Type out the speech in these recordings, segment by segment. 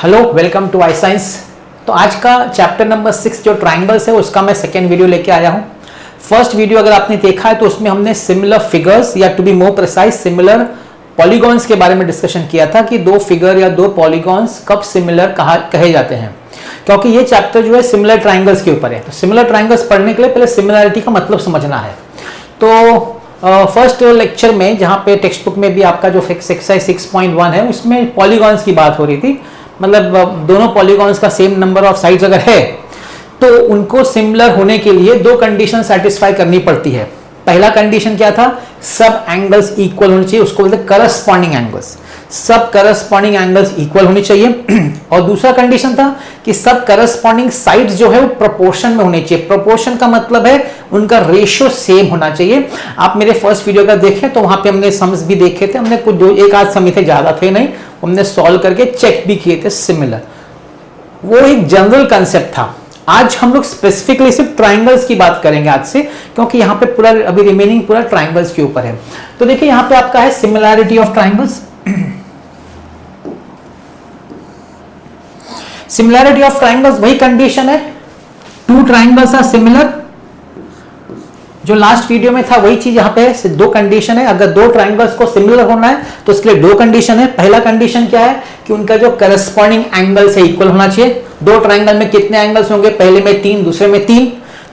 Hello, welcome to I science. तो आज का चैप्टर नंबर 6 जो ट्राइंगल्स है उसका मैं सेकेंड वीडियो लेके आया हूँ। फर्स्ट वीडियो अगर आपने देखा है तो उसमें हमने सिमिलर फिगर्स या to be more precise similar polygons के बारे में डिस्कशन किया था कि दो फिगर या दो पॉलीगॉन्स कब सिमिलर कहे जाते हैं, क्योंकि ये चैप्टर जो है सिमिलर ट्राइंगल्स के ऊपर है। तो सिमिलर ट्राइंगल्स पढ़ने के लिए पहले सिमिलरिटी का मतलब समझना है। तो फर्स्ट लेक्चर में जहाँ पे टेक्स्ट बुक में भी आपका जो एक्सरसाइज 6.1 है उसमें पॉलीगॉन्स की बात हो रही थी, मतलब दोनों पॉलीगॉन्स का सेम नंबर ऑफ साइड्स अगर है तो उनको सिमिलर होने के लिए दो कंडीशन सेटिस्फाई करनी पड़ती है। पहला कंडीशन क्या था, सब एंगल्स इक्वल होने चाहिए, उसको बोलते हैं करस्पॉन्डिंग एंगल्स। सब करस्पॉन्डिंग एंगल्स इक्वल होनी चाहिए। और दूसरा कंडीशन था कि सब करस्पॉन्डिंग साइड्स जो है वो प्रोपोर्शन में होनी चाहिए। प्रोपोर्शन का मतलब है उनका रेशियो सेम होना चाहिए। आप मेरे फर्स्ट वीडियो का देखें तो वहां पे हमने सम्स भी देखे थे, हमने कुछ जो एक आध सम थे, ज्यादा थे नहीं, हमने सॉल्व करके चेक भी किए थे सिमिलर। वो एक जनरल कंसेप्ट था। आज हम लोग स्पेसिफिकली सिर्फ ट्राइंगल्स की बात करेंगे आज से, क्योंकि यहाँ पे पूरा अभी रिमेनिंग पूरा ट्राइंगल्स के ऊपर है। तो देखिए यहाँ पे आपका है similarity of triangles. Similarity of triangles वही कंडीशन है, टू ट्राइंगल्स आर सिमिलर। जो लास्ट वीडियो में था वही चीज यहाँ पे है। दो कंडीशन है, अगर दो ट्राइंगल्स को सिमिलर होना है तो उसके लिए दो कंडीशन है। पहला कंडीशन क्या है कि उनका जो करस्पॉन्डिंग एंगल्स है इक्वल होना चाहिए। दो ट्राइंगल में कितने एंगल्स होंगे, पहले में 3, दूसरे में 3,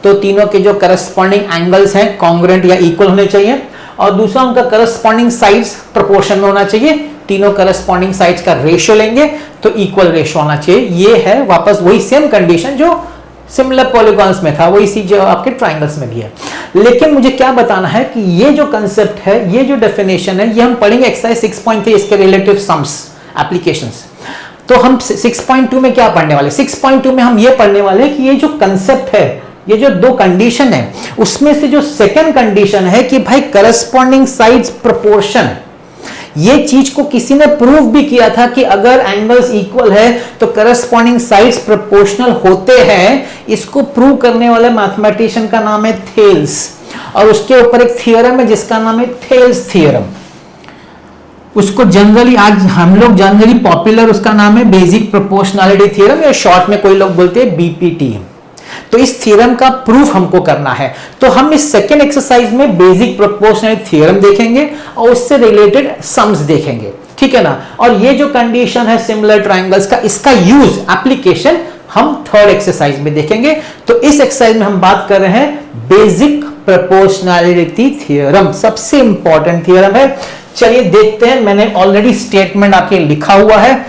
तो तीनों के जो करस्पॉन्डिंग एंगल्स हैं कॉन्ग्रुएंट या इक्वल होने चाहिए। और दूसरा उनका करस्पॉन्डिंग साइड्स प्रोपोर्शन में होना चाहिए। तीनों करस्पॉन्डिंग साइड्स का रेशियो लेंगे तो इक्वल रेशियो होना चाहिए। ये है वापस वही सेम कंडीशन जो सिमिलर पॉलीगॉन्स में था, वही चीज जो आपके ट्राइंगल्स में भी है। लेकिन मुझे क्या बताना है कि ये जो कंसेप्ट है, ये जो डेफिनेशन है, ये हम पढ़ेंगे एक्सरसाइज 6.3 इसके रिलेटिव सम्स एप्लीकेशंस। तो हम 6.2 में क्या पढ़ने वाले, 6.2 में हम ये पढ़ने वाले हैं कि ये जो कंसेप्ट है, ये जो दो कंडीशन है, उसमें से जो सेकंड कंडीशन है कि भाई करस्पॉन्डिंग साइड्स प्रोपोर्शन, ये चीज को किसी ने प्रूव भी किया था कि अगर एंगल्स इक्वल है तो करस्पॉन्डिंग साइड्स प्रोपोर्शनल होते हैं। इसको प्रूव करने वाले मैथमेटिशियन का नाम है थेल्स, और उसके ऊपर एक थियरम है जिसका नाम है थेल्स थियरम। उसको जनरली आज हम लोग जनरली पॉपुलर उसका नाम है बेसिक प्रोपोर्शनैलिटी थ्योरम, या शॉर्ट में कोई लोग बोलते हैं बीपीटी। तो इस थ्योरम का प्रूफ हमको करना है। तो हम इस सेकेंड एक्सरसाइज में बेसिक प्रोपोर्शनैलिटी थ्योरम देखेंगे और उससे रिलेटेड सम्स देखेंगे, ठीक है ना। और ये जो कंडीशन है सिमिलर ट्राइंगल्स का, इसका यूज एप्लीकेशन हम थर्ड एक्सरसाइज में देखेंगे। तो इस एक्सरसाइज में हम बात कर रहे हैं बेसिक प्रोपोर्शनैलिटी थ्योरम, सबसे इंपॉर्टेंट थ्योरम है। चलिए देखते हैं, मैंने ऑलरेडी स्टेटमेंट आपके लिखा हुआ है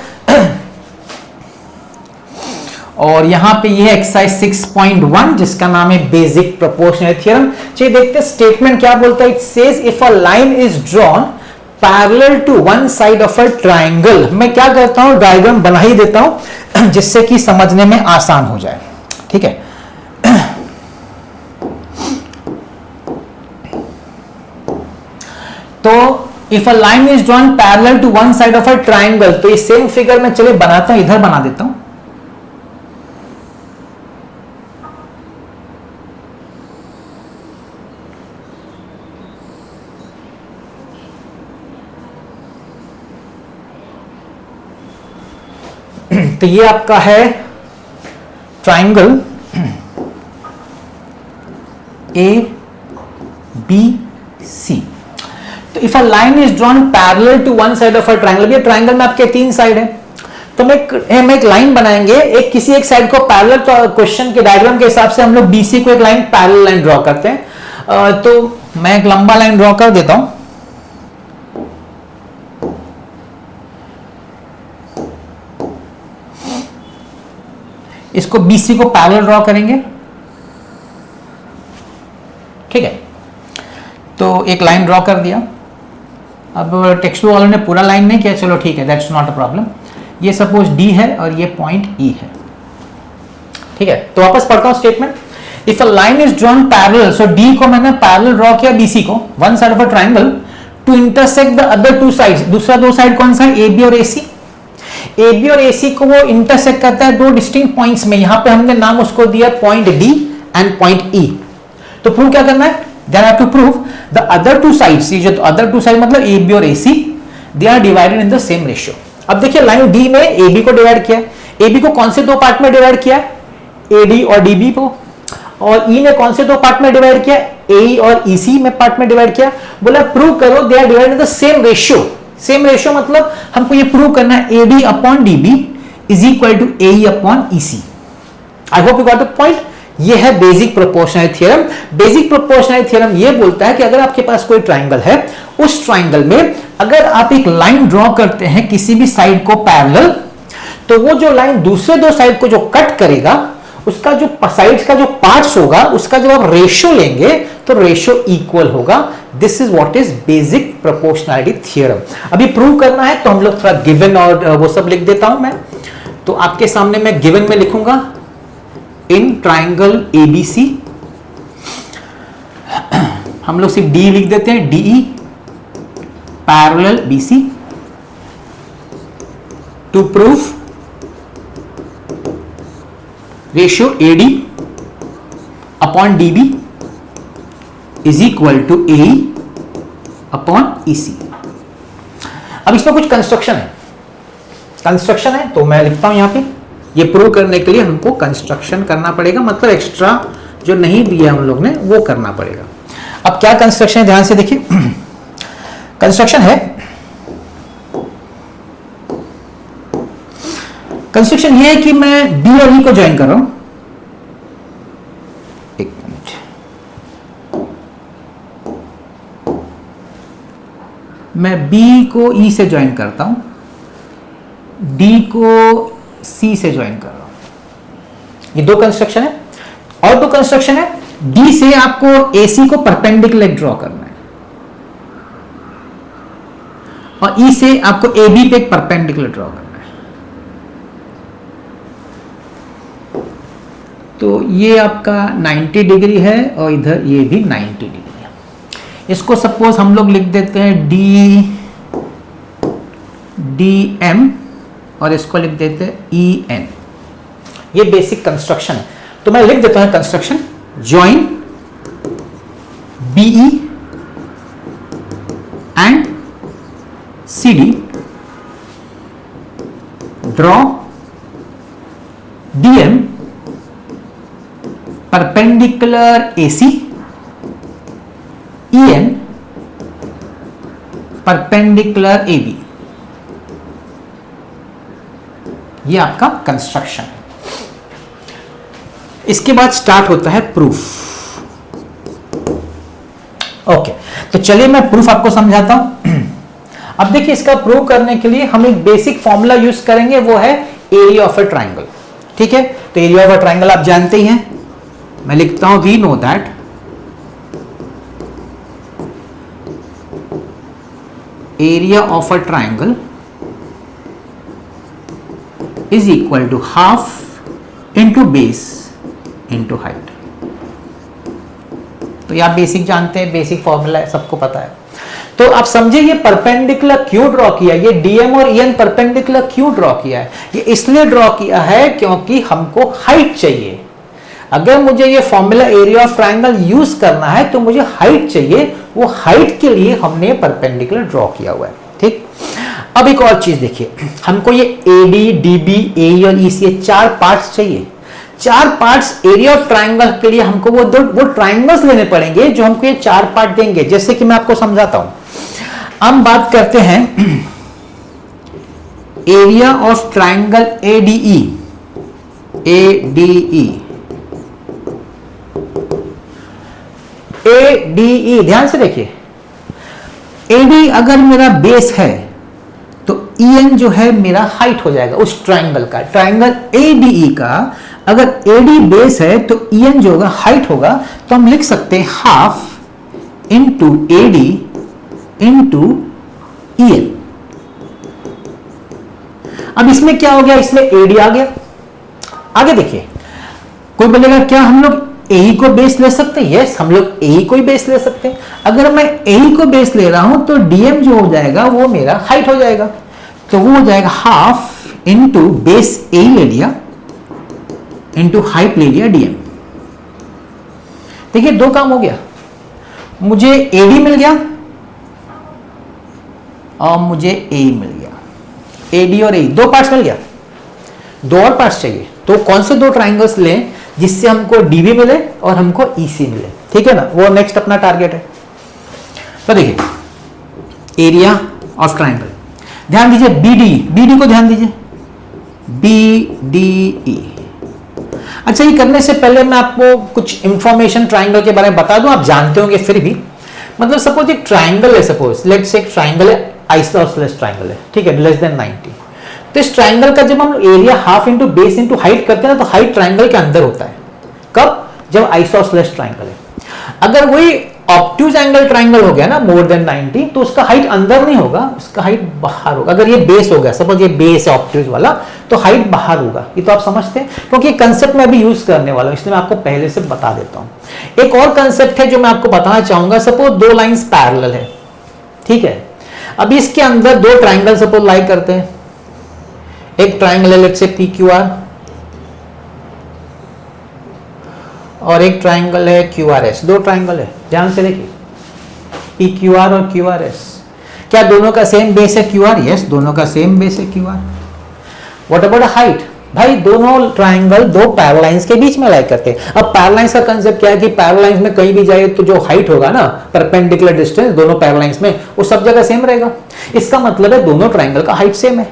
और यहां पे ये एक्सरसाइज 6.1 जिसका नाम है बेसिक प्रोपोर्शनल थ्योरम। चलिए देखते हैं स्टेटमेंट क्या बोलता है। It says if a line is drawn parallel to one side of a triangle. मैं क्या करता हूं, डायग्राम बना ही देता हूं जिससे कि समझने में आसान हो जाए, ठीक है। तो if a line is drawn parallel to one side of a triangle, तो ये सेम फिगर में चलिए बनाता हूं, इधर बना देता हूं। तो ये आपका है ट्राइंगल ए बी सी। तो if a line is drawn parallel to one side of a triangle, ये ट्राइंगल में आपके 3 साइड है, तो हम एक लाइन बनाएंगे, एक किसी एक साइड को पैरेलल, तो क्वेश्चन के डायग्राम के हिसाब से हम लोग बीसी को एक लाइन पैरेलल लाइन ड्रॉ करते हैं। तो मैं एक लंबा लाइन ड्रॉ कर देता हूं। इसको बीसी को पैरेलल ड्रॉ करेंगे, ठीक है। तो एक लाइन ड्रॉ कर दिया। अब टेक्स्ट बुक वालों ने पूरा लाइन नहीं किया, चलो ठीक है, दैट्स नॉट अ प्रॉब्लम। ये सपोज डी है और ये पॉइंट ई है, ठीक है। तो वापस पढ़ता हूं statement. If a line is drawn parallel, so D को मैंने पैरेलल ड्रॉ किया बीसी को, one side of a triangle, to intersect the other two sides. दूसरा दो साइड कौन सा है, ए बी और ए सी। ए बी और ए सी को वो इंटरसेक्ट करता है दो डिस्टिंक्ट पॉइंट्स में। यहां पे हमने नाम उसको दिया point D and point E. तो प्रूव क्या करना है, then I have to prove the other two sides, ये जो अदर टू साइड मतलब ए बी और A C, they are divided in the same ratio. अब देखिए लाइन डी में ए बी को डिवाइड किया, ए बी को कौन से दो पार्ट में डिवाइड किया, ए डी और डी बी को, और ई ने कौन से दो पार्ट में डिवाइड किया, ए और ई सी में पार्ट में डिवाइड किया। बोला प्रूव करो they are divided in the same ratio. Same ratio मतलब हमको ये प्रूव करना है A D upon D B is equal to A E upon E C. I hope you got the point. ये है basic proportionality theorem. Basic proportionality theorem ये बोलता है कि अगर आपके पास कोई ट्राइंगल है, उस ट्राइंगल में अगर आप एक लाइन ड्रॉ करते हैं किसी भी साइड को पैरेलल, तो वो जो लाइन दूसरे दो साइड को जो कट करेगा, उसका जो साइड्स का जो पार्ट्स होगा, उसका जब आप रेशियो लेंगे तो रेशियो इक्वल होगा। This is what is basic proportionality theorem. अभी प्रूव करना है तो हम लोग थोड़ा गिवन और वो सब लिख देता हूं मैं। तो आपके सामने मैं गिवन में लिखूंगा इन ट्राइंगल एबीसी, हम लोग सिर्फ डी लिख देते हैं, DE parallel BC, to prove ratio AD upon DB is equal to A upon EC. अब इसमें कुछ कंस्ट्रक्शन है, तो मैं लिखता हूं यहां पे, ये प्रूव करने के लिए हमको कंस्ट्रक्शन करना पड़ेगा, मतलब एक्स्ट्रा जो नहीं दिया हम लोग ने वो करना पड़ेगा। अब क्या कंस्ट्रक्शन है, ध्यान से देखिए। कंस्ट्रक्शन ये है कि मैं बी और ई को ज्वाइन कर रहा हूं। एक मिनट, मैं बी को ई से ज्वाइन करता हूं, डी को सी से ज्वाइन कर रहा हूं। ये दो कंस्ट्रक्शन है। और दो कंस्ट्रक्शन है, डी से आपको एसी को परपेंडिकुलर ड्रॉ करना है, और ई से आपको ए बी पे एक परपेंडिकुलर ड्रॉ करना है। तो ये आपका 90 डिग्री है और इधर ये भी 90 डिग्री है। इसको सपोज हम लोग लिख देते हैं डी एम और इसको लिख देते हैं ई एन। ये बेसिक कंस्ट्रक्शन है। तो मैं लिख देता हूं construction, join BE and C D, draw DM perpendicular AC, EN perpendicular AB। ये आपका कंस्ट्रक्शन है। इसके बाद स्टार्ट होता है प्रूफ। ओके, तो चलिए मैं प्रूफ आपको समझाता हूं। अब देखिए, इसका प्रूव करने के लिए हम एक बेसिक फॉर्मूला यूज करेंगे, वो है एरिया ऑफ अ ट्राइंगल। ठीक है, तो एरिया ऑफ अ ट्राइंगल आप जानते ही हैं। मैं लिखता हूं we know that area of a triangle is equal to half into base into height. तो ये आप बेसिक जानते हैं, बेसिक फॉर्मूला सबको पता है। तो आप समझे ये परपेंडिकुलर क्यों ड्रॉ किया, ये डीएम और ईएन परपेंडिकुलर क्यों ड्रॉ किया है? ये इसलिए ड्रॉ किया है क्योंकि हमको हाइट चाहिए। अगर मुझे ये formula area of triangle use करना है तो मुझे हाइट चाहिए, वो हाइट के लिए हमने परपेंडिकुलर ड्रॉ किया हुआ है। ठीक, अब एक और चीज देखिए, हमको ये एडी, डीबी, एई और ईसी, ये चार पार्ट्स चाहिए। चार पार्ट्स एरिया ऑफ ट्राइंगल के लिए हमको वो ट्राइंगल्स लेने पड़ेंगे जो हमको ये चार पार्ट देंगे। जैसे कि मैं आपको समझाता हूं। हम बात करते हैं area of triangle ADE, ADE ध्यान से देखिए। एडी अगर मेरा बेस है तो ईएन जो है मेरा हाइट हो जाएगा उस ट्राइंगल का। ट्राइंगल एडीई का अगर एडी बेस है तो ईएन जो होगा हाइट होगा। तो हम लिख सकते हैं half into AD into EN. अब इसमें क्या हो गया, इसमें एडी आ गया। आगे देखिए, कोई बोलेगा क्या हम लोग ए को बेस ले सकते हैं? यस, हम लोग ए को ही बेस ले सकते हैं। अगर मैं ए को बेस ले रहा हूं तो डीएम जो हो जाएगा वो मेरा हाइट हो जाएगा। तो वो हो जाएगा हाफ इंटू बेस ए ले लिया इंटू हाइट ले लिया डीएम। देखिए, दो काम हो गया, मुझे एडी मिल गया और मुझे ए मिल गया। AD और AE, दो पार्ट्स मिल गया, दो और पार्ट्स चाहिए, तो कौन से दो ट्राइंगल्स लें जिससे हमको DB मिले और हमको EC मिले, ठीक है ना, वो नेक्स्ट अपना टारगेट है। तो देखिए एरिया ऑफ ट्राइंगल, ध्यान दीजिए BD को ध्यान दीजिए, BDE। अच्छा, ये करने से पहले मैं आपको कुछ इंफॉर्मेशन ट्राइंगल के बारे में बता दूं, आप जानते होंगे फिर भी। मतलब सपोज एक ट्राइंगल है, सपोज लेट्स से एक ट्राइंगल है, आइसोसेलेस ट्राइंगल है, ठीक है, लेस देन 90। तो इस ट्राइंगल का जब हम area half into base into height करते हैं ना, तो हाइट ट्राइंगल के अंदर होता है। कब? जब आइसोसेलेस ट्राइंगल है। अगर वही ऑब्ट्यूज एंगल ट्राइंगल हो गया ना मोर देन 90, तो उसका हाइट अंदर नहीं होगा, उसका हाइट बाहर होगा। अगर ये बेस हो गया, सपोज ये बेस है ऑब्ट्यूज वाला, तो हाइट बाहर होगा। ये तो आप समझते हैं, क्योंकि कंसेप्ट मैं अभी यूज करने वाला हूं, इसलिए मैं आपको पहले से बता देता हूं। एक और कंसेप्ट है जो मैं आपको बताना चाहूंगा। सपोज दो लाइंस पैरेलल है, ठीक है, अब इसके अंदर दो ट्राइंगल सपोज लाई करते हैं। एक ट्राइंगल है लेट्स से PQR और एक ट्राइंगल है QRS। दो ट्राइंगल है, ध्यान से देखिए, PQR और QRS। क्या दोनों का सेम बेस है QR? यस, दोनों का सेम बेस है QR। What about height? भाई दोनों ट्राइंगल दो पैरेललाइंस के बीच में लाई करते हैं। अब पैरेललाइंस का कंसेप्ट क्या है कि पैरेललाइंस में कहीं भी जाए तो जो हाइट होगा ना, परपेंडिकुलर डिस्टेंस दोनों पैरेललाइंस में, वो सब जगह सेम रहेगा। इसका मतलब है दोनों ट्राइंगल का हाइट सेम है।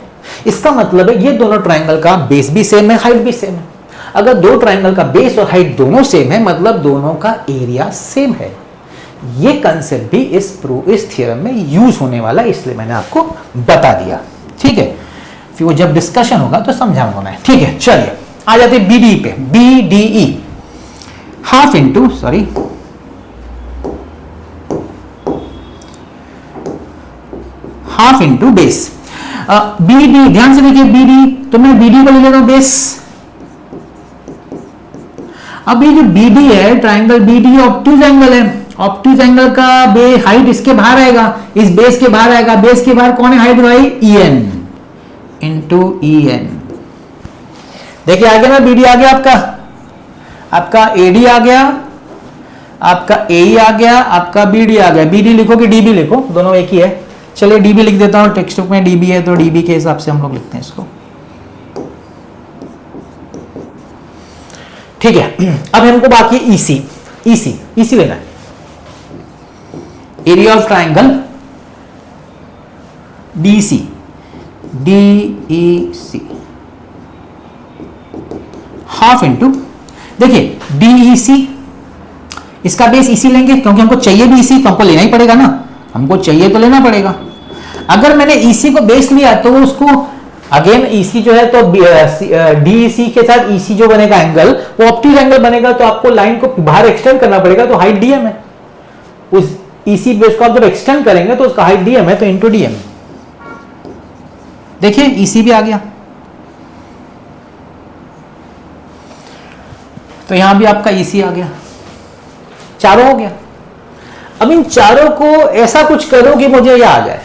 इसका मतलब है ये दोनों ट्राइंगल का बेस भी सेम है, हाइट भी सेम है। अगर दो ट्राइंगल का बेस और हाइट दोनों सेम है, मतलब दोनों का एरिया सेम है। ये कंसेप्ट भी इस थ्योरम में यूज होने वाला है, इसलिए मैंने आपको बता दिया, ठीक है। फिर वो जब डिस्कशन होगा तो समझाऊंगा मैं, ठीक है। चलिए आ जाते हैं BDE पे। BDE half into half into base. BD, ध्यान से देखिए, BD तो मैं BD को ले लेता हूं बेस। अब ये जो BD है, ट्राइंगल BD ऑब्ट्यूज एंगल है, ऑब्ट्यूज एंगल का हाइट इसके बाहर आएगा, इस बेस के बाहर आएगा। बेस के बाहर कौन है हाइट भाई? EN into EN। देखिए आ गया ना, BD आ गया, आपका AD आ गया, आपका AE आ गया, आपका BD आ गया। BD लिखो कि DB लिखो, दोनों एक ही है। चलिए DB लिख देता हूं, टेक्स्ट बुक में DB है तो DB के हिसाब से हम लोग लिखते हैं इसको, ठीक है। अब हमको बाकी EC लेना है। Area of triangle DEC half into, देखिए DEC, इसका बेस EC लेंगे क्योंकि हमको चाहिए भी EC, तो हमको लेना ही पड़ेगा ना, हमको चाहिए तो लेना पड़ेगा। अगर मैंने EC को बेस लिया तो उसको अगेन EC जो है तो DEC के साथ EC जो बनेगा एंगल, वो ऑप्टिक एंगल बनेगा, तो आपको लाइन को बाहर एक्सटेंड करना पड़ेगा, तो हाइट DM है। उस EC बेस को आप जब एक्सटेंड करेंगे तो उसका हाइट DM है, तो इंटू DM। देखिए EC भी आ गया, तो यहां भी आपका EC आ गया, चारों हो गया। अब इन चारों को ऐसा कुछ करो कि मुझे यह आ जाए,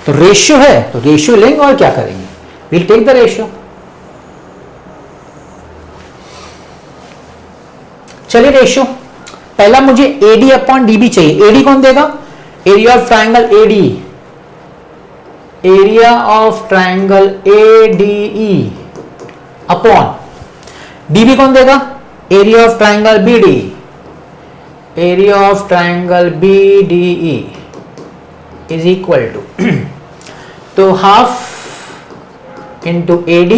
तो रेशियो है तो रेशियो लेंगे और क्या करेंगे, विल टेक द रेशियो। चलिए रेशियो, पहला मुझे AD अपॉन DB चाहिए। AD कौन देगा? Area of triangle AD, area of triangle ADE upon DB कौन देगा? Area of triangle BD, area of triangle BDE is equal to, तो half into AD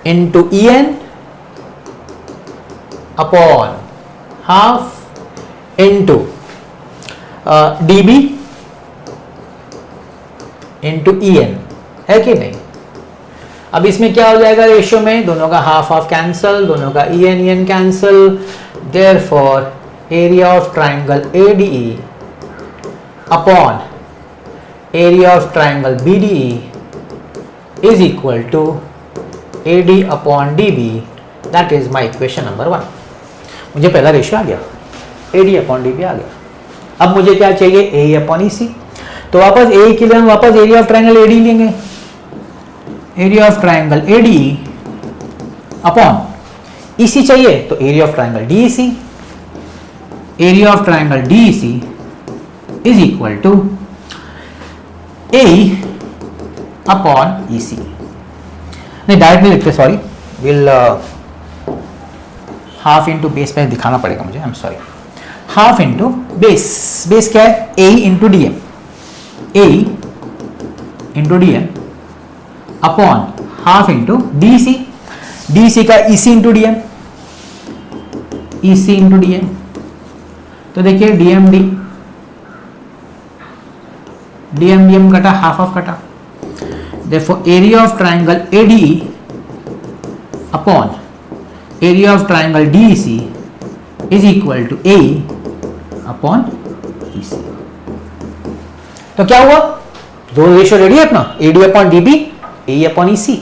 into EN upon half into DB into EN, है कि नहीं। अब इसमें क्या हो जाएगा रेशियो में, दोनों का हाफ हाफ कैंसल, दोनों का EN cancel, therefore area of triangle ADE upon area of triangle BDE is equal to AD upon DB। That is my equation number 1। मुझे पहला रेशियो आ गया, AD अपॉन DB आ गया। अब मुझे क्या चाहिए, AE अपॉन EC। तो वापस AE के लिए हम वापस एरिया ऑफ ट्राइंगल AD लेंगे, area of triangle ADE upon EC चाहिए तो area of triangle DEC, area of triangle DEC is equal to AE upon E C. नहीं डायरेक्ट नहीं लिखते, sorry, will half into base पे दिखाना पड़ेगा मुझे, I am sorry. Half into base, base क्या है, A into D M, A into D M upon half into D C, D C का EC into D M, EC into D M. तो देखिए D M D, D M कटा, half of कटा, therefore area of triangle ADE upon area of triangle DEC is equal to AE upon EC। तो क्या हुआ, दो ratio ready है अपना, AD upon DB, AE upon EC।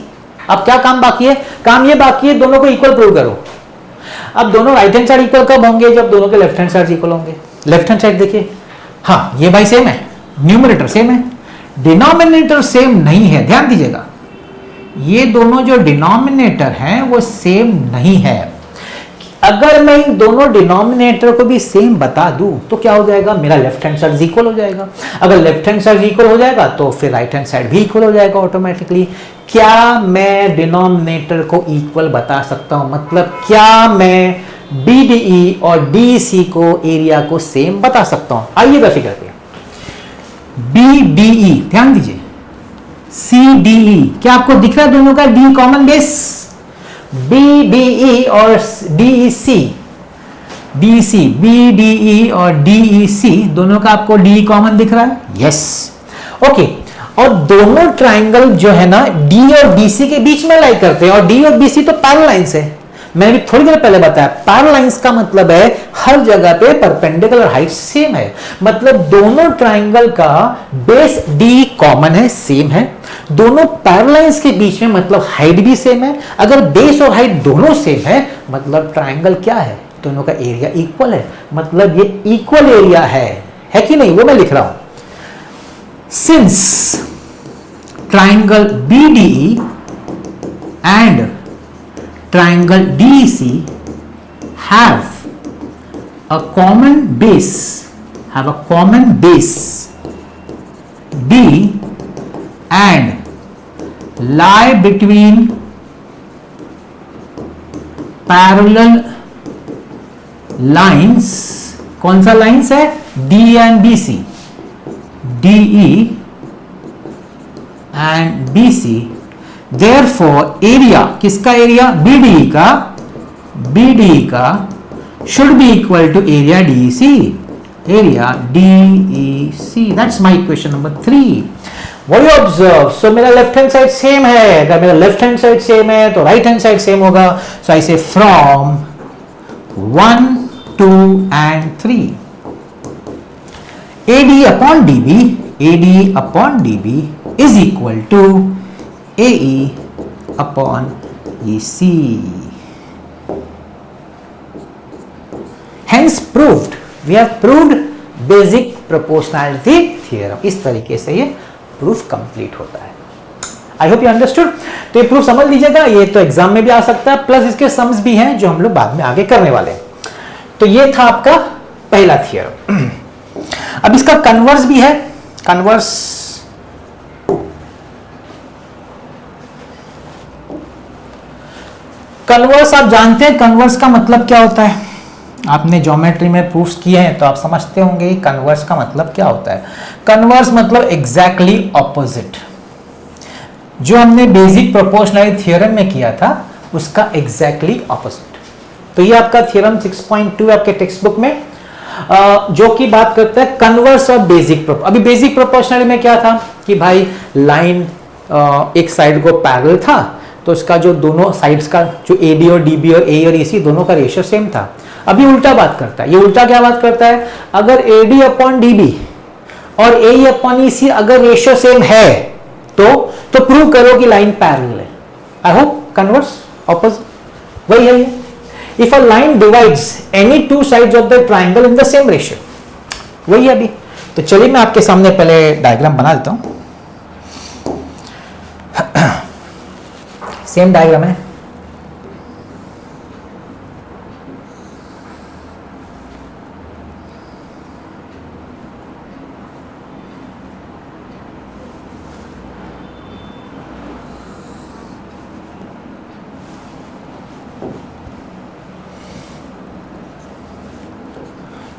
अब क्या काम बाकी है, काम ये बाकी है दोनों को इक्वल प्रूव करो। अब दोनों राइट हैंड साइड इक्वल कब होंगे, जब दोनों के लेफ्ट हैंड साइड इक्वल होंगे। लेफ्ट हैंड साइड देखिए, हाँ ये भाई सेम है, न्यूमरेटर सेम है, डिनोमिनेटर सेम नहीं है, ध्यान दीजिएगा, ये दोनों जो डिनोमिनेटर हैं वो सेम नहीं है। अगर मैं इन दोनों डिनोमिनेटर को भी सेम बता दूं तो क्या हो जाएगा, मेरा लेफ्ट हैंड साइड इक्वल हो जाएगा। अगर लेफ्ट हैंड साइड इक्वल हो जाएगा तो फिर राइट हैंड साइड भी इक्वल हो जाएगा ऑटोमेटिकली। क्या मैं डिनोमिनेटर को इक्वल बता सकता हूं, मतलब क्या मैं BDE और DEC को एरिया को सेम बता सकता हूं। आइएगा फिगर पे, BDE ध्यान दीजिए, CDE क्या आपको दिख रहा है दोनों का D कॉमन बेस, BDE और DEC, BDE और DEC दोनों का आपको D कॉमन दिख रहा है, यस ओके। और दोनों ट्राइंगल जो है ना D और BC के बीच में लाई करते हैं, और D और BC तो पैरेलल लाइंस है। मैंने थोड़ी देर पहले बताया पैरेलल लाइंस का मतलब है हर जगह पे परपेंडिकुलर हाइट सेम है, मतलब दोनों ट्राइंगल का बेस D कॉमन है, सेम है, दोनों पैरेलल लाइंस के बीच में मतलब हाइट भी सेम है। अगर बेस और हाइट दोनों सेम है मतलब ट्राइंगल क्या है, दोनों का एरिया इक्वल है, मतलब ये इक्वल एरिया है कि नहीं, वो मैं लिख रहा हूं। Since triangle BDE and triangle DEC have a common base D and lie between parallel lines। कौन सा लाइंस है, D and BC, DE and BC। Therefore area किसका, एरिया BDE का should be equal to area DEC, area DEC। That's my equation number 3। What you observe, so मेरा left hand side same है, अगर मेरा left hand side same है तो right hand side same होगा। So I say from 1, 2 and 3 AD upon DB is equal to AE upon EC। Hence proved, we have proved basic proportionality theorem। इस तरीके से ये प्रूफ कंप्लीट होता है। आई hope you understood. तो ये proof समझ लीजिएगा, ये तो एग्जाम में भी आ सकता है, प्लस इसके सम्स भी हैं जो हम लोग बाद में आगे करने वाले हैं। तो ये था आपका पहला थियरम। अब इसका कन्वर्स भी है, कन्वर्स आप जानते हैं, कन्वर्स का मतलब क्या होता है, आपने ज्योमेट्री में प्रूफ्स किए हैं तो आप समझते होंगे कन्वर्स का मतलब क्या होता है। कन्वर्स मतलब एग्जैक्टली ऑपोजिट, जो हमने बेसिक प्रोपोर्शनलिटी थ्योरम में किया था उसका एग्जैक्टली ऑपोजिट। तो ये आपका थ्योरम 6.2 आपके टेक्स्ट बुक में जो कि बात करता है कन्वर्स ऑफ बेसिक। अभी बेसिक प्रोपोर्शनलिटी में क्या था कि भाई लाइन एक साइड को पैरेलल था तो उसका जो दोनों साइड्स का जो AD और DB और AE और EC दोनों का रेशियो सेम था। अभी उल्टा बात करता है, ये उल्टा क्या बात करता है, अगर AD अपॉन DB और AE अपॉन EC अगर रेशियो सेम है तो प्रूव करो कि लाइन पैरेलल है। आई होप कन्वर्स ऑपोजिट वही है। If a line divides any two sides of the triangle in the same ratio, वही है अभी। तो चलिए मैं आपके सामने पहले डायग्राम बना देता हूं। सेम डायग्राम है,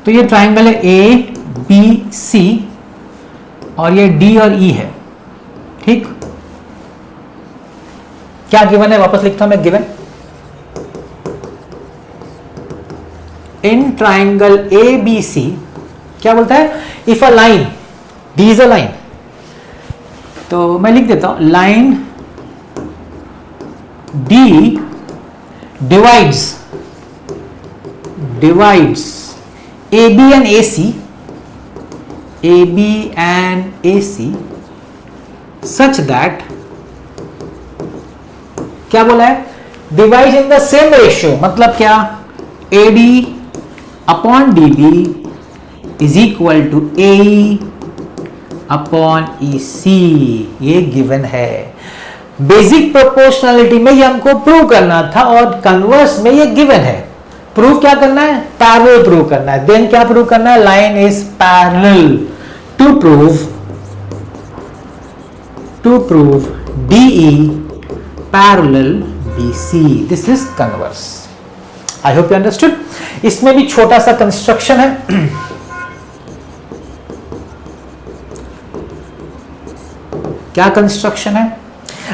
तो ये ट्राइंगल है ए बी सी और ये डी और ई है, ठीक। क्या गिवन है, वापस लिखता हूं मैं given. In triangle A B C क्या बोलता है, if a line, D is a line, तो मैं लिख देता हूं line D divides A B and A C, A B and A C such that, क्या बोला है, divide in the same ratio, मतलब क्या, A D upon D B is equal to A upon E C, ये given है। Basic proportionality में ये हमको प्रूव करना था और कन्वर्स में ये गिवन है। प्रूव क्या करना है, पैरेलल प्रूव करना है। देन क्या प्रूव करना है, line is parallel to prove DE parallel BC, this is converse. I hope you understood. इसमें भी छोटा सा कंस्ट्रक्शन है। क्या कंस्ट्रक्शन है,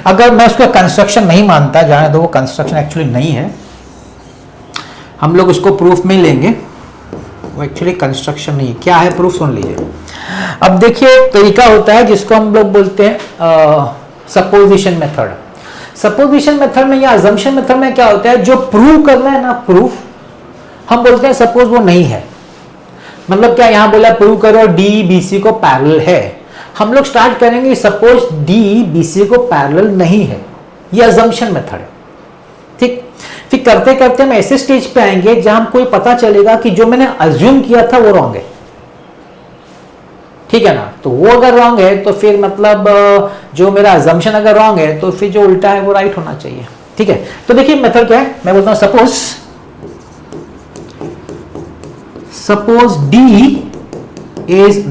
अगर मैं उसका कंस्ट्रक्शन नहीं मानता, जाने दो, वो कंस्ट्रक्शन एक्चुअली नहीं है, हम लोग उसको प्रूफ में लेंगे, वो एक्चुअली कंस्ट्रक्शन नहीं है। क्या है प्रूफ, सुन लीजिए। अब देखिए एक तरीका होता है जिसको हम लोग बोलते हैं सपोजिशन मेथड। सपोजिशन मेथड में या अजम्पशन मेथड में क्या होता है, जो प्रूव करना है ना, प्रूफ हम बोलते हैं सपोज वो नहीं है, मतलब क्या, यहां बोला प्रूव करो डी बीसी को पैरेलल है, हम लोग स्टार्ट करेंगे सपोज डी बीसी को पैरेलल नहीं है, ये अजम्पशन मेथड है, ठीक। फिर करते करते हम ऐसे स्टेज पे आएंगे जहां हमको पता चलेगा कि जो मैंने अज्यूम किया था वो रॉन्ग है, ठीक है ना। तो वो अगर रॉन्ग है तो फिर मतलब जो मेरा अजम्पशन अगर रॉन्ग है तो फिर जो उल्टा है वो राइट होना चाहिए, ठीक है। तो देखिए मेथड क्या है, मैं बोलता हूं suppose D is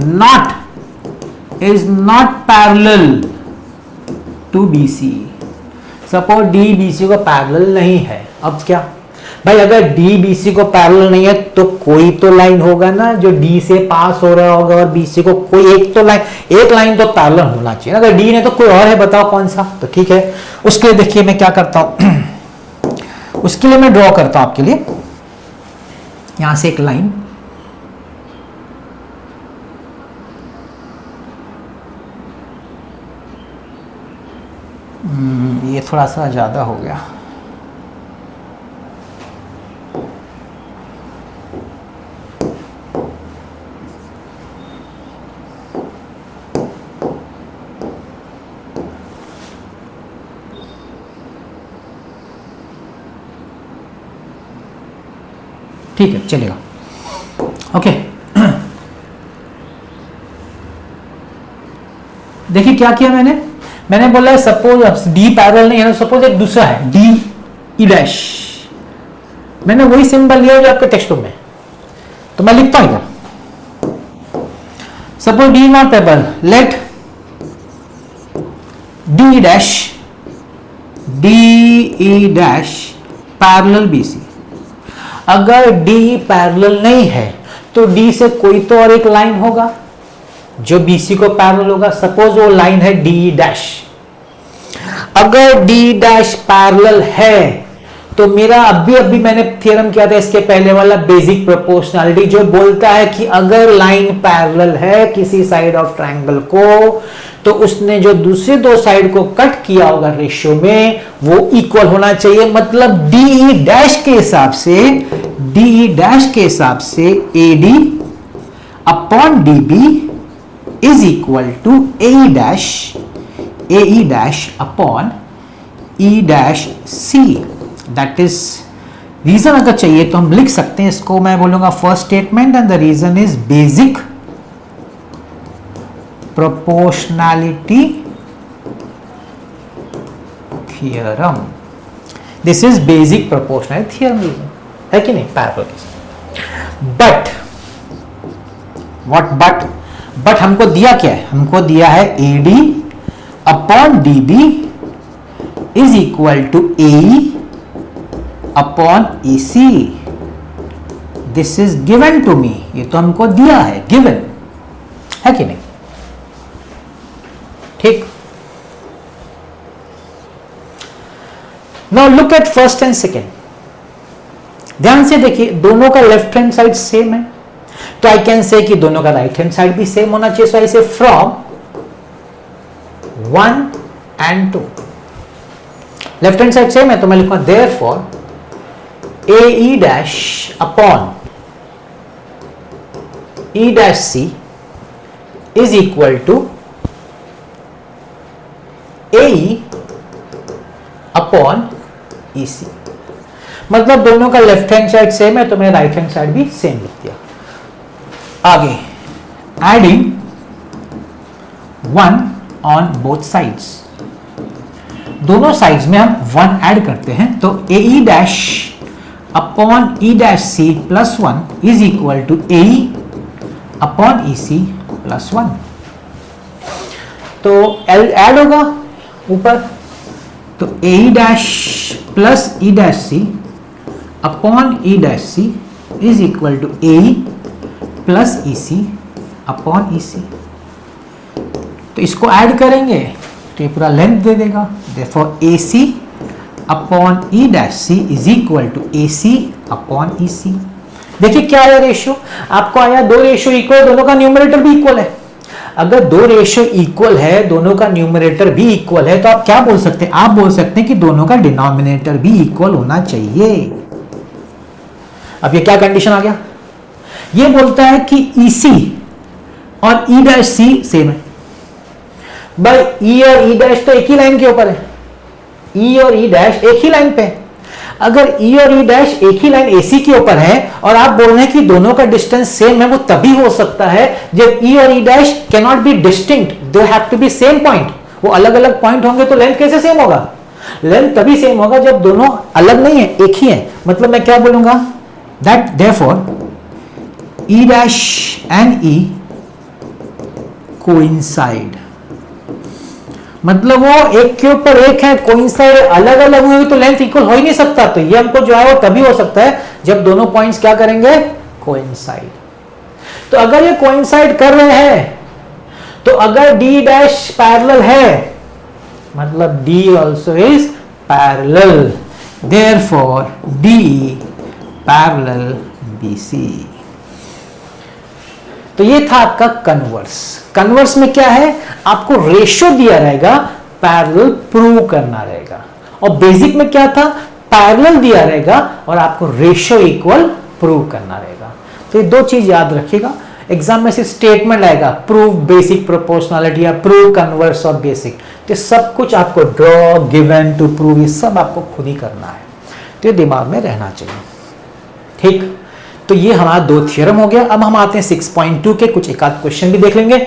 not parallel to BC, suppose D BC को पैरेलल नहीं है। अब क्या भाई, अगर डी बीसी को पैरेलल नहीं है तो कोई तो लाइन होगा ना जो डी से पास हो रहा होगा और बीसी को, कोई एक लाइन तो पैरेलल होना चाहिए। अगर डी नहीं तो कोई और है, बताओ कौन सा। तो ठीक है, उसके लिए देखिए मैं क्या करता हूं उसके लिए मैं ड्रॉ करता हूं आपके लिए, यहां से एक लाइन, ये थोड़ा सा ज्यादा हो गया, ठीक है चलेगा, ओके। देखिए क्या किया मैंने बोला है सपोज डी पैरेलल नहीं है, सपोज एक दूसरा है डी ई डैश, मैंने वही सिंबल लिया जो आपके टेक्स्ट बुक में, तो मैं लिखता हूं इधर, suppose D not parallel, let D E dash parallel BC. अगर डी पैरेलल नहीं है तो डी से कोई तो और एक लाइन होगा जो बीसी को पैरेलल होगा, सपोज वो लाइन है डी डैश। अगर डी डैश पैरेलल है तो मेरा अभी मैंने थ्योरम किया था इसके पहले वाला बेसिक प्रोपोर्शनैलिटी, जो बोलता है कि अगर लाइन पैरेलल है किसी साइड ऑफ ट्रायंगल को तो उसने जो दूसरे दो साइड को कट किया होगा रेशियो में वो इक्वल होना चाहिए। मतलब डी डैश के हिसाब से AD upon DB is equal to AE dash upon E dash C। That is reason अगर चाहिए तो हम लिख सकते हैं इसको, मैं बोलूंगा first statement and the reason is basic proportionality theorem. This is basic proportionality theorem, है कि नहीं, पैरेलल केस। बट हमको दिया क्या है, हमको दिया है AD upon DB is equal to AE upon EC। This is given to me, ये तो हमको दिया है, गिवन है कि नहीं? ठीक। Now look at first and second, ध्यान से देखिए, दोनों का लेफ्ट हैंड साइड सेम है, तो आई कैन से कि दोनों का राइट हैंड साइड भी सेम होना चाहिए। So I say from 1 and 2, left hand side same है, तो मैं लिखूंगा therefore AE dash upon E dash C is equal to AE upon EC। मतलब दोनों का लेफ्ट हैंड साइड सेम है, तो मैं राइट हैंड साइड भी सेम लिख दिया। आगे एडिंग 1 ऑन बोथ साइड्स, दोनों साइड्स में हम 1 ऐड करते हैं, तो AE dash upon E dash C plus 1 is equal to AE upon EC plus 1। तो L ऐड होगा ऊपर, तो AE dash plus E dash C upon E dash C is equal to AE plus EC upon EC। तो इसको add करेंगे तो ये पूरा लेंथ दे देगा, therefore AC upon E dash C is equal to AC upon EC। देखिए क्या आया रेशियो, आपको आया दो रेशियो इक्वल, दोनों का न्यूमरेटर भी इक्वल है। अगर दो रेशियो इक्वल है, दोनों का न्यूमरेटर भी इक्वल है, तो आप क्या बोल सकते हैं? आप बोल सकते हैं कि दोनों का डिनोमिनेटर भी इक्वल होना चाहिए। अब ये क्या कंडीशन आ गया? ये बोलता है कि EC और E डैश C सेम है। भाई E और E डैश तो एक ही लाइन के ऊपर है, E और E डैश एक ही लाइन पे है। अगर E और E डैश एक ही लाइन AC के ऊपर है और आप बोल रहे हैं कि दोनों का डिस्टेंस सेम है, वो तभी हो सकता है जब E और E dash can not be distinct, they have to be same point. वो अलग अलग पॉइंट होंगे तो लेंथ कैसे सेम होगा? लेंथ तभी सेम होगा जब दोनों अलग नहीं है, एक ही है। मतलब मैं क्या बोलूंगा? That therefore E dash and E coincide, मतलब वो एक के ऊपर एक है, कोइंसाइड, अलग अलग हुए तो लेंथ इक्वल हो ही नहीं सकता। तो ये हमको जो है वो तभी हो सकता है जब दोनों पॉइंट्स क्या करेंगे? कोइंसाइड। तो अगर ये कोइंसाइड कर रहे हैं, तो अगर D डैश पैरेलल है, मतलब D also is parallel, therefore DE parallel BC। तो ये था आपका कन्वर्स। कन्वर्स में क्या है? आपको रेशियो दिया रहेगा, पैरेलल प्रूव करना रहेगा। और बेसिक में क्या था? पैरेलल दिया रहेगा और आपको रेशियो इक्वल प्रूव करना रहेगा। तो ये दो चीज याद रखिएगा, एग्जाम में से स्टेटमेंट आएगा, प्रूव बेसिक प्रोपोर्शनलिटी या प्रूव कन्वर्स ऑफ बेसिक। तो सब कुछ आपको ड्रॉ, गिवन, टू प्रूव, ये सब आपको खुद ही करना है। तो ये दिमाग में रहना चाहिए। ठीक, तो ये हमारा दो थ्योरम हो गया। अब हम आते हैं 6.2 के कुछ एक आध क्वेश्चन भी देख लेंगे।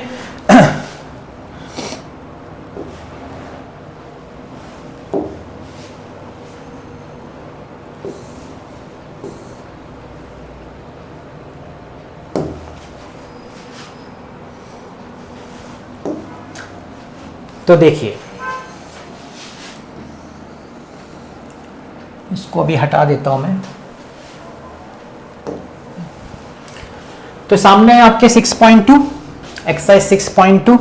तो देखिए, इसको भी हटा देता हूं मैं। तो सामने है आपके 6.2, एक्सरसाइज 6.2।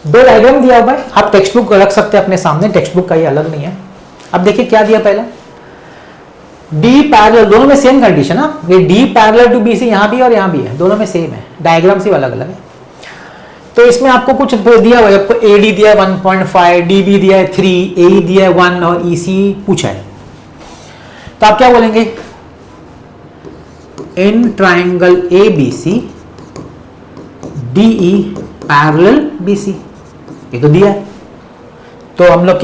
दो डायग्राम दिया हुआ है, आप टेक्स्ट बुक रख सकते हैं अपने सामने, टेक्स्ट बुक का ये अलग नहीं है। अब देखिए क्या दिया पहला, डी पैरेलल, दोनों में सेम कंडीशन है, ये डी पैरेलल टू BC यहां भी और यहां भी है, दोनों में सेम है, डायग्राम सिर्फ अलग अलग है। तो इसमें आपको कुछ दिया हुआ है, आपको AD दिया है 1.5, DB दिया है 3, AE दिया है 1 और EC पूछा है। तो आप क्या बोलेंगे? In triangle ABC DE parallel BC, ये तो दिया है। तो हम लोग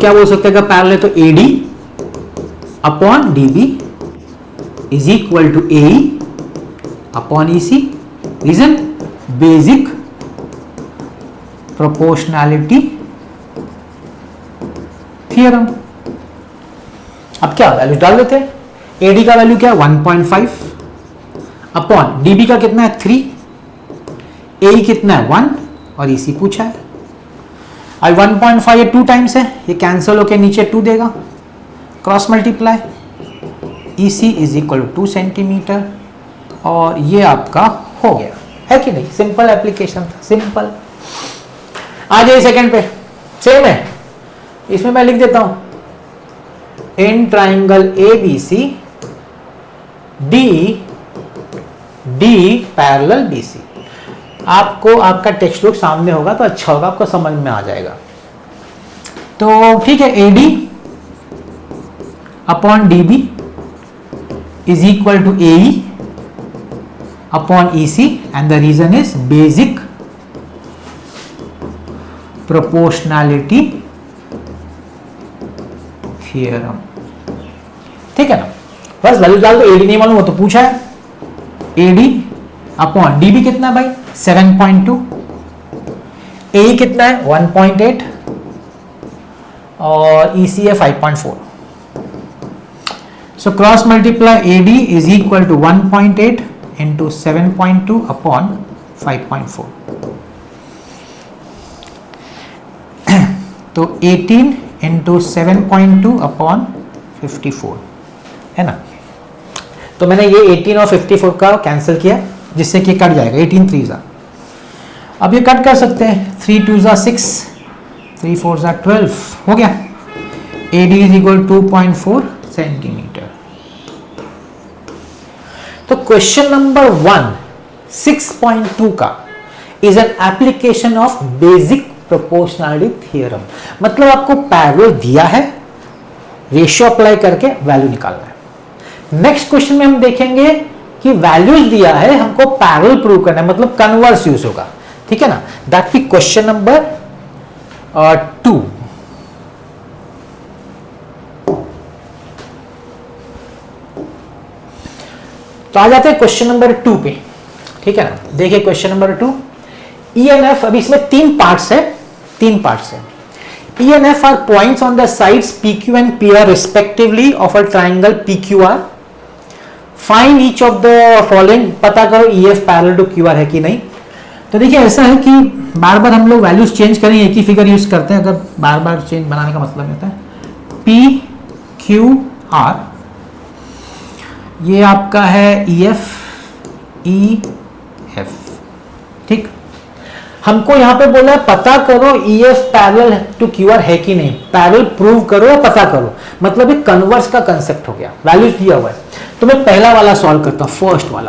क्या बोल सकते हैं? पैरेलल तो AD upon DB is equal to AE upon EC। Reason? Basic proportionality theorem. अब क्या वैल्यू डाल देते हैं? AD का वैल्यू क्या है? 1.5 अपॉन DB का कितना है? 3, AE कितना है? 1 और EC पूछा है। अब 1.5 ये 2 टाइम्स है, ये कैंसिल होकर नीचे 2 देगा, cross multiply EC is equal to 2 centimetre, और ये आपका हो गया, है कि नहीं? सिंपल एप्लीकेशन था, सिंपल। आ जाइए सेकंड पे, सेम है, इसमें मैं लिख देता हूं in triangle ABC D parallel BC। आपको आपका टेक्स्ट बुक सामने होगा तो अच्छा होगा, आपको समझ में आ जाएगा। तो ठीक है, AD upon DB is equal to AE upon EC, and the reason is basic proportionality theorem. ठीक है ना, बस वैल्यू डाल दो। AD नहीं मालूम, वो तो पूछा है। AD अपॉन DB कितना भाई? 7.2। AE कितना है? 1.8, और EC है 5.4। So cross multiply AD is equal to 1.8 into 7.2 upon 5.4। तो 18 इंटू 7.2 अपॉन 54, है ना। तो मैंने ये 18 और 54 का कैंसिल किया, जिससे कि कट जाएगा 18 3 जा। अब ये कट कर सकते हैं, 3 2 जा 6, 3 4 जा 12, हो गया। AD is equal 2.4 centimetre. तो क्वेश्चन नंबर 1 6.2 का is an application of basic proportionality theorem. मतलब आपको पैरेलल दिया है, रेशियो अप्लाई करके वैल्यू निकालना है। नेक्स्ट क्वेश्चन में हम देखेंगे कि वैल्यूज दिया है, हमको पैरेलल प्रूव करना है, मतलब कन्वर्स यूज होगा। ठीक है ना, दैट बी क्वेश्चन नंबर 2। तो आ जाते हैं क्वेश्चन नंबर 2 पे। ठीक है ना, देखिए क्वेश्चन नंबर 2, ENF, अभी इसमें 3 पार्ट्स है। ENF are points on the sides PQ and PR respectively of a triangle PQR. Find each of the following। पता करो EF पैरेलल टू QR है कि नहीं। तो देखिए ऐसा है कि बार बार हम लोग वैल्यूज चेंज करेंगे, एक ही फिगर यूज करते हैं, अगर बार बार चेंज बनाने का मतलब होता है। PQR ये आपका है EF EF। ठीक, हमको यहां पे बोला है पता करो EF पैरेलल टू QR है कि नहीं, पैरेलल प्रूव करो या पता करो, मतलब एक कन्वर्स का कंसेप्ट हो गया। वैल्यूज दिया हुआ है, तो मैं पहला वाला सॉल्व करता हूं,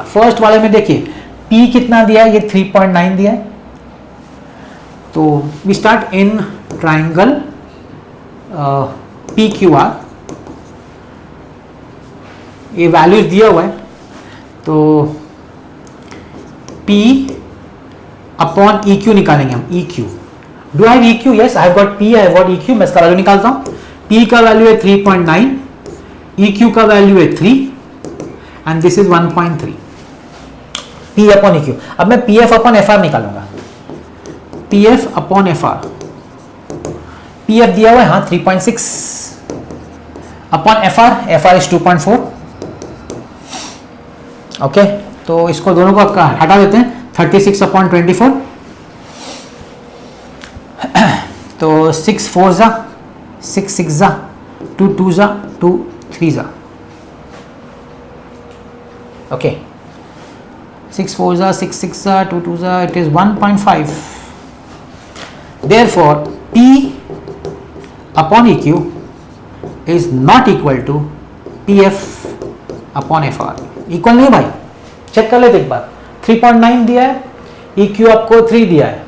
फर्स्ट वाले में देखिए P कितना दिया है, ये 3.9 दिया है। तो we start in triangle PQR, ये वैल्यूज दिया हुआ है। तो P अपॉन EQ निकालेंगे हम, EQ। Do I have EQ? Yes, I have got P, I have got EQ। मैं इसका वैल्यू निकालता हूं। P का वैल्यू है 3.9, EQ का वैल्यू है 3, and this is 1.3। P upon EQ। अब मैं PF अपॉन FR निकालूंगा। PF अपॉन FR, PF दिया हुआ है हाँ 3.6 अपॉन FR इज 2.4। ओके, तो इसको दोनों को हटा देते हैं, 36 अपॉन 24। तो 6 4 जा 6 6 जा 2 2 जा 2 3 जा। ओके, 6 4 जा 6 6 जा 2 2 जा, it is 1.5। Therefore P upon EQ is not equal to PF upon FR। Equal नहीं भाई, चेक कर लेते एक बार। 3.9 दिया है, EQ आपको 3 दिया है,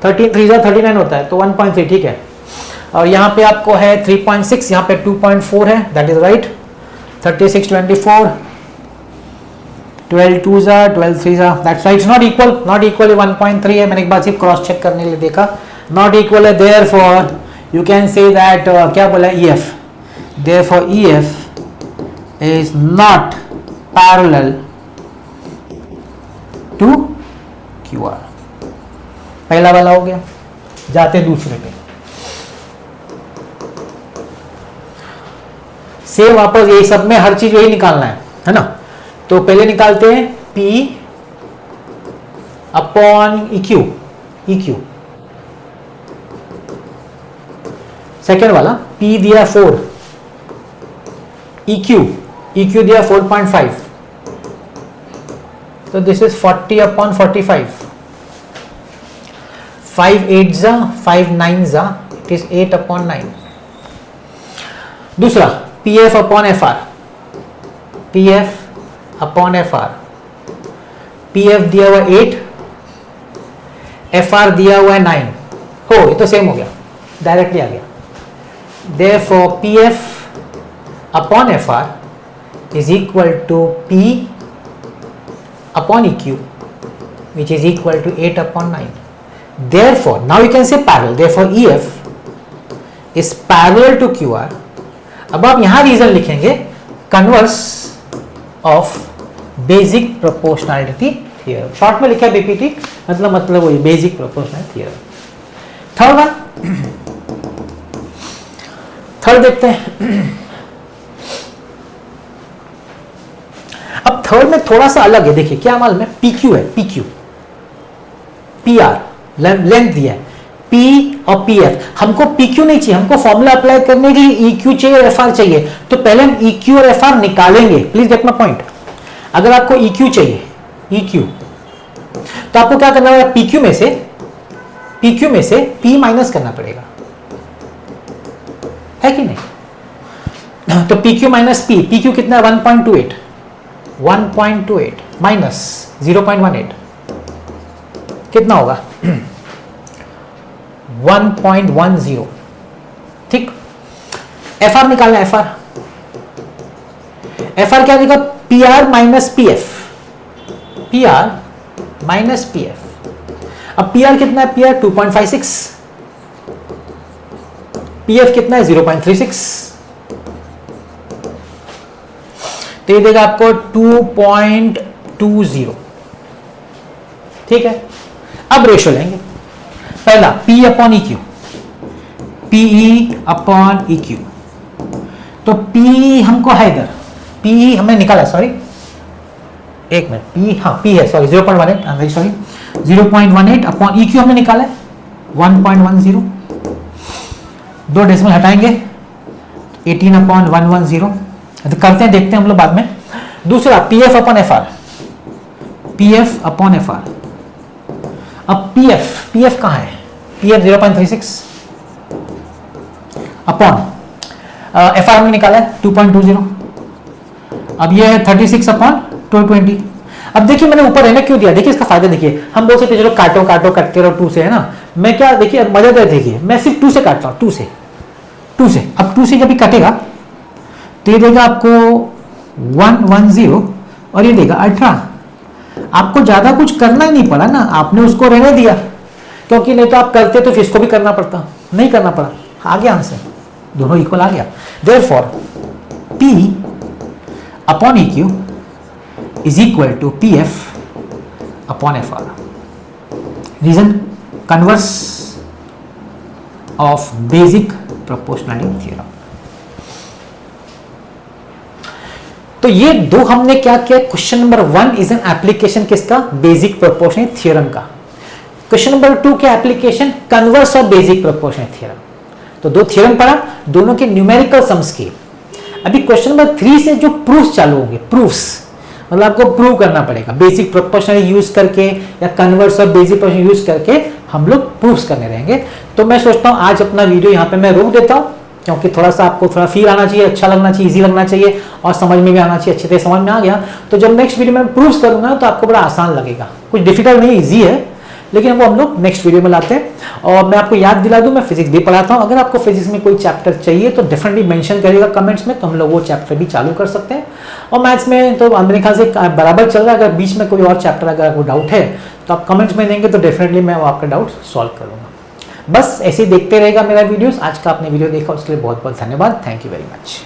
13 3 जा 39 होता है, तो 1.3 ठीक है। और यहाँ पे आपको है 3.6, यहाँ पे 2.4 है, दैट इज राइट। 36 24 12 2 जा 12 3 जा, दैट्स राइट। नॉट इक्वल 1.3 है। मैंने एक बार सिर्फ क्रॉस चेक करने के लिए देखा, नॉट इक्वल है। Therefore you can say that क्या बोला EF, therefore EF is not parallel to QR। पहला वाला हो गया, जाते दूसरे पे। सेम वापस यही सब में हर चीज यही निकालना है ना। तो पहले निकालते हैं P अपॉन EQ। सेकेंड वाला P दिया 4, EQ दिया 4.5, तो दिस इज 40 अपॉन 45, 5 8 जा 5 9 जा, इट इज 8 अपॉन 9। दूसरा PF upon FR, PF upon FR, PF दिया हुआ 8, FR दिया हुआ है 9, हो ये तो सेम हो गया, डायरेक्टली आ गया। Therefore PF upon FR is equal to P upon EQ, which is equal to 8 upon 9. Therefore, now you can say parallel. Therefore, EF is parallel to QR. अब आप यहां रीजन लिखेंगे converse of basic proportionality theorem. Short में लिखा है BPT, मतलब वही basic proportionality theorem. Third one, third देखते हैं। अब थर्ड में थोड़ा सा अलग है, देखिए क्या मालूम है, PQ है, PQ, PR लेंथ दिया है, P और PF। हमको PQ नहीं चाहिए, हमको फॉर्मूला अप्लाई करने के लिए EQ चाहिए और FR चाहिए। तो पहले हम EQ और FR निकालेंगे, प्लीज गेट माय पॉइंट। अगर आपको EQ चाहिए, EQ, तो आपको क्या करना पड़ेगा, PQ में से P माइनस करना पड़ेगा, है कि नहीं? तो PQ माइनस P, PQ कितना है 1.28, 1.28 माइनस 0.18 कितना होगा 1.10, ठीक। FR निकालना है, FR क्या देगा, PR minus PF, PR minus PF। अब PR कितना है, PR 2.56, PF कितना है 0.36, तो ये देगा आपको 2.20, ठीक है। अब रेशो लेंगे, पहला P upon EQ, PE upon EQ। तो P हमको है इधर, PE हमने निकाला, सॉरी एक मिनट, P, हाँ P है, sorry 0.18, I am very sorry, 0.18 upon EQ हमने निकाला है 1.10, दो डेसिमल हटाएंगे 18 अपॉन 110, तो करते हैं, देखते हैं हम लोग बाद में। दूसरा PF upon FR, PF upon FR। अब PF कहां है, PF 0.36 अपॉन FR हमने निकाला है 2.20, अब ये है 36 अपॉन 220। अब देखिए मैंने ऊपर रहना क्यों दिया, देखिए इसका फायदा देखिए, हम बोल सकते चलो काटो कटते रहो 2 से, है ना। मैं क्या, देखिए मजा देखिए, मैं सिर्फ 2 से काटता हूँ, 2 से। अब 2 से जब भी कटेगा तो ये देगा आपको 110 और ये देगा 18। आपको ज्यादा कुछ करना ही नहीं पड़ा ना, आपने उसको रहने दिया, क्योंकि नहीं तो आप करते तो फिर इसको भी करना पड़ता, नहीं करना पड़ा, आ गया आंसर, दोनों इक्वल आ गया। Therefore P upon EQ is equal to PF upon FR। Reason converse of basic proportionality theorem. तो ये दो हमने क्या किया, question number 1 is an application किसका, बेसिक प्रोपोर्शनैलिटी थ्योरम का। क्वेश्चन नंबर 2 क्या application, converse of basic proportionality theorem. तो दो थ्योरम पढ़ा, दोनों के न्यूमेरिकल सम्स किए। अभी क्वेश्चन नंबर 3 से जो प्रूफ्स चालू होंगे, प्रूफ्स मतलब आपको प्रूव करना पड़ेगा बेसिक प्रोपोर्शनैलिटी यूज करके या converse of basic proportionality use करके हम लोग प्रूफ्स करने रहेंगे। तो मैं सोचता हूं आज अपना वीडियो यहां पे मैं रोक देता हूं, क्योंकि थोड़ा सा आपको थोड़ा फील आना चाहिए, अच्छा लगना चाहिए, इजी लगना चाहिए और समझ में भी आना चाहिए, अच्छे से समझ में आ गया तो जब नेक्स्ट वीडियो में प्रूव्स करूंगा तो आपको बड़ा आसान लगेगा। कुछ डिफिकल्ट नहीं, इजी है, लेकिन वो हम लोग नेक्स्ट वीडियो में लाते हैं। और मैं आपको याद दिला दूं, मैं फिजिक्स भी पढ़ाता हूं, अगर आपको फिजिक्स में कोई चैप्टर चाहिए तो डेफिनेटली मेंशन करिएगा कमेंट्स में, तो हम लोग वो चैप्टर भी चालू कर सकते हैं। और मैथ्स में तो मेरे ख्याल से बराबर चल रहा है, अगर बीच में कोई और चैप्टर अगर आपको डाउट है तो आप कमेंट्स में देंगे तो डेफिनेटली मैं आपका डाउट सॉल्व करूंगा। बस ऐसे ही देखते रहेगा मेरा वीडियोस। आज का आपने वीडियो देखा उसके लिए बहुत बहुत धन्यवाद, थैंक यू वेरी मच।